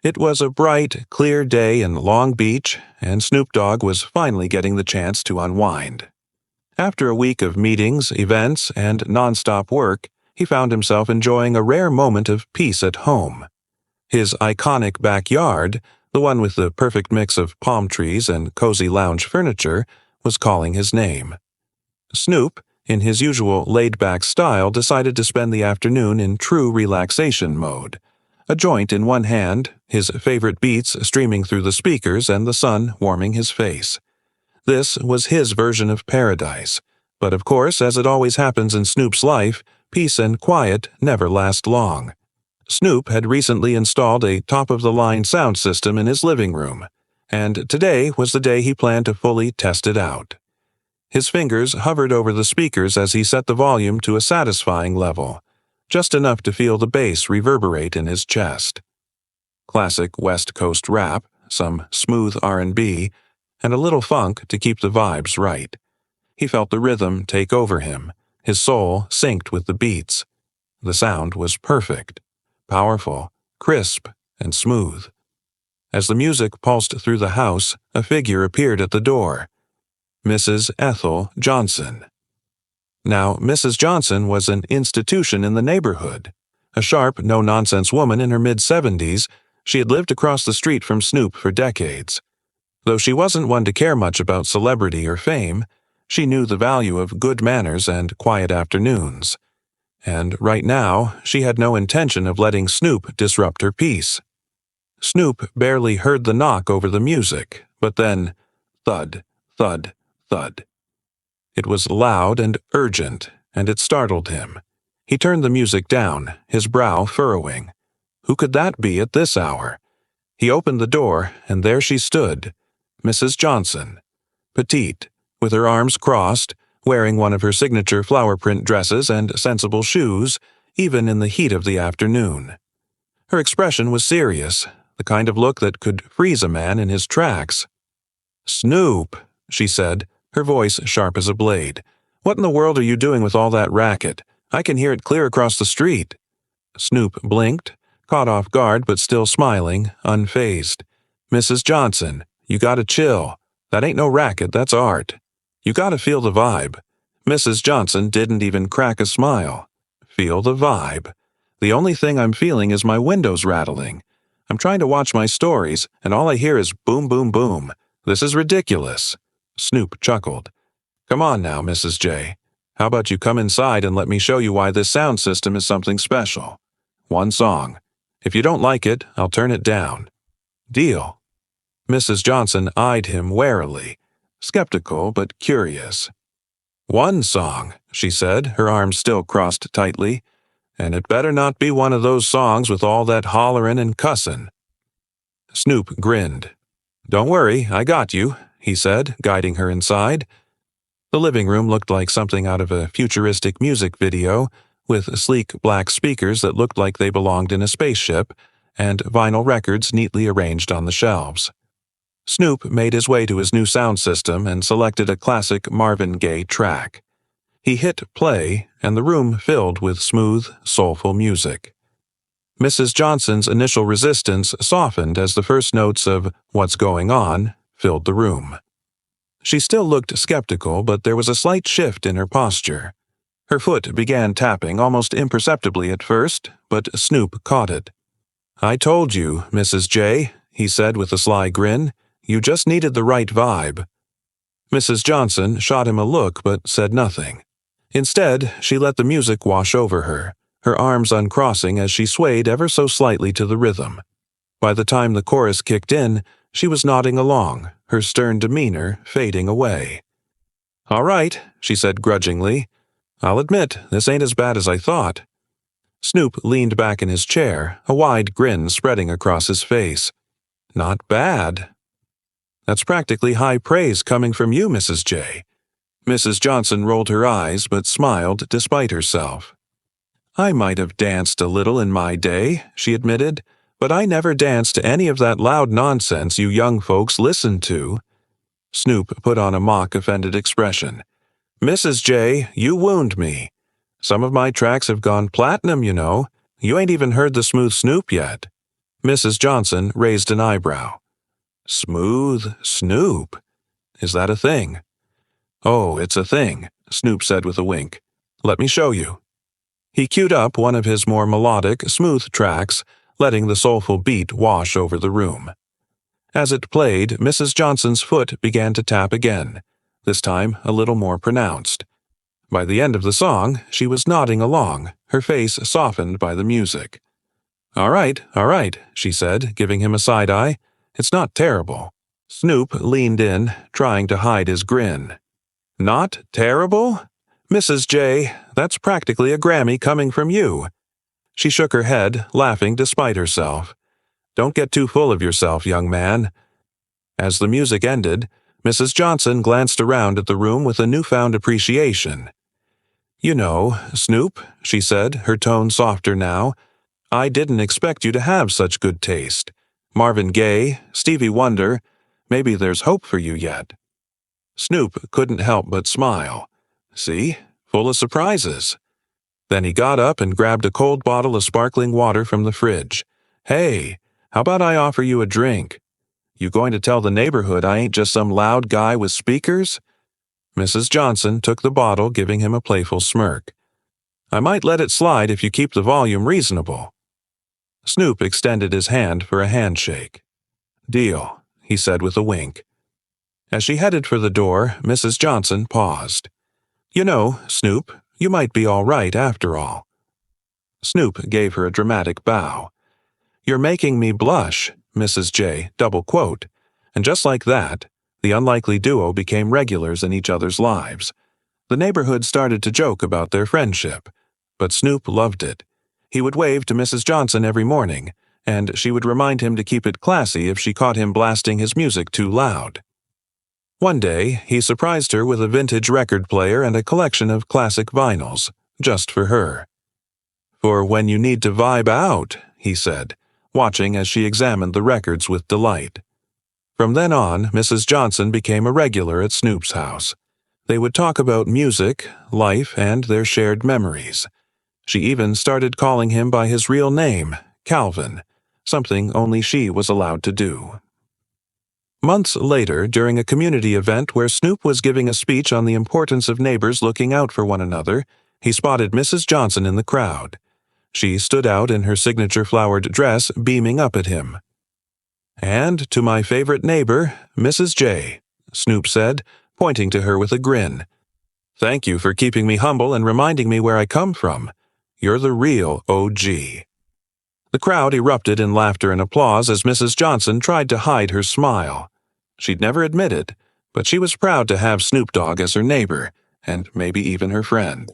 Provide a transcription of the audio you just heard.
It was a bright, clear day in Long Beach, and Snoop Dogg was finally getting the chance to unwind. After a week of meetings, events, and nonstop work, he found himself enjoying a rare moment of peace at home. His iconic backyard, the one with the perfect mix of palm trees and cozy lounge furniture, was calling his name. Snoop, in his usual laid-back style, decided to spend the afternoon in true relaxation mode. A joint in one hand, his favorite beats streaming through the speakers, and the sun warming his face. This was his version of paradise. But of course, as it always happens in Snoop's life, peace and quiet never last long. Snoop had recently installed a top-of-the-line sound system in his living room, and today was the day he planned to fully test it out. His fingers hovered over the speakers as he set the volume to a satisfying level, just enough to feel the bass reverberate in his chest. Classic West Coast rap, some smooth R&B, and a little funk to keep the vibes right. He felt the rhythm take over him, his soul synced with the beats. The sound was perfect, powerful, crisp, and smooth. As the music pulsed through the house, a figure appeared at the door. Mrs. Ethel Johnson. Now, Mrs. Johnson was an institution in the neighborhood. A sharp, no-nonsense woman in her mid-70s, she had lived across the street from Snoop for decades. Though she wasn't one to care much about celebrity or fame, she knew the value of good manners and quiet afternoons. And right now, she had no intention of letting Snoop disrupt her peace. Snoop barely heard the knock over the music, but then, thud, thud, thud. It was loud and urgent, and it startled him. He turned the music down, his brow furrowing. Who could that be at this hour? He opened the door, and there she stood, Mrs. Johnson. Petite, with her arms crossed, wearing one of her signature flower print dresses and sensible shoes, even in the heat of the afternoon. Her expression was serious, the kind of look that could freeze a man in his tracks. "Snoop," she said, her voice sharp as a blade. "What in the world are you doing with all that racket? I can hear it clear across the street." Snoop blinked, caught off guard but still smiling, unfazed. "Mrs. Johnson, you gotta chill. That ain't no racket, that's art. You gotta feel the vibe." Mrs. Johnson didn't even crack a smile. Feel the vibe. The only thing I'm feeling is my windows rattling. I'm trying to watch my stories, and all I hear is boom, boom, boom. This is ridiculous. Snoop chuckled. "Come on now, Mrs. J. How about you come inside and let me show you why this sound system is something special? One song. If you don't like it, I'll turn it down. Deal?" Mrs. Johnson eyed him warily, skeptical but curious. "One song," she said, her arms still crossed tightly, "and it better not be one of those songs with all that hollerin' and cussin'." Snoop grinned. "Don't worry, I got you," he said, guiding her inside. The living room looked like something out of a futuristic music video, with sleek black speakers that looked like they belonged in a spaceship, and vinyl records neatly arranged on the shelves. Snoop made his way to his new sound system and selected a classic Marvin Gaye track. He hit play, and the room filled with smooth, soulful music. Mrs. Johnson's initial resistance softened as the first notes of "What's Going On" filled the room. She still looked skeptical, but there was a slight shift in her posture. Her foot began tapping almost imperceptibly at first, but Snoop caught it. "I told you, Mrs. J," he said with a sly grin. "You just needed the right vibe." Mrs. Johnson shot him a look but said nothing. Instead, she let the music wash over her arms uncrossing as she swayed ever so slightly to the rhythm. By the time the chorus kicked in, she was nodding along, her stern demeanor fading away. "All right," she said grudgingly. "I'll admit, this ain't as bad as I thought." Snoop leaned back in his chair, a wide grin spreading across his face. "Not bad." "That's practically high praise coming from you, Mrs. J." Mrs. Johnson rolled her eyes but smiled despite herself. "I might have danced a little in my day," she admitted, "but I never danced to any of that loud nonsense you young folks listen to." Snoop put on a mock-offended expression. "Mrs. J, you wound me. Some of my tracks have gone platinum, you know. You ain't even heard the smooth Snoop yet." Mrs. Johnson raised an eyebrow. Smooth Snoop? Is that a thing? Oh, it's a thing, Snoop said with a wink. Let me show you. He queued up one of his more melodic, smooth tracks, letting the soulful beat wash over the room. As it played, Mrs. Johnson's foot began to tap again, this time a little more pronounced. By the end of the song, she was nodding along, her face softened by the music. All right, she said, giving him a side eye. It's not terrible. Snoop leaned in, trying to hide his grin. Not terrible? Mrs. J, that's practically a Grammy coming from you. She shook her head, laughing despite herself. Don't get too full of yourself, young man. As the music ended, Mrs. Johnson glanced around at the room with a newfound appreciation. You know, Snoop, she said, her tone softer now, I didn't expect you to have such good taste. Marvin Gaye, Stevie Wonder, maybe there's hope for you yet. Snoop couldn't help but smile. See? Full of surprises. Then he got up and grabbed a cold bottle of sparkling water from the fridge. Hey, how about I offer you a drink? You going to tell the neighborhood I ain't just some loud guy with speakers? Mrs. Johnson took the bottle, giving him a playful smirk. I might let it slide if you keep the volume reasonable. Snoop extended his hand for a handshake. Deal, he said with a wink. As she headed for the door, Mrs. Johnson paused. You know, Snoop, you might be all right after all. Snoop gave her a dramatic bow. You're making me blush, Mrs. J, double quote. And just like that, the unlikely duo became regulars in each other's lives. The neighborhood started to joke about their friendship, but Snoop loved it. He would wave to Mrs. Johnson every morning, and she would remind him to keep it classy if she caught him blasting his music too loud. One day, he surprised her with a vintage record player and a collection of classic vinyls, just for her. For when you need to vibe out, he said, watching as she examined the records with delight. From then on, Mrs. Johnson became a regular at Snoop's house. They would talk about music, life, and their shared memories. She even started calling him by his real name, Calvin, something only she was allowed to do. Months later, during a community event where Snoop was giving a speech on the importance of neighbors looking out for one another, he spotted Mrs. Johnson in the crowd. She stood out in her signature flowered dress, beaming up at him. And to my favorite neighbor, Mrs. J, Snoop said, pointing to her with a grin. Thank you for keeping me humble and reminding me where I come from. You're the real OG. The crowd erupted in laughter and applause as Mrs. Johnson tried to hide her smile. She'd never admit it, but she was proud to have Snoop Dogg as her neighbor, and maybe even her friend.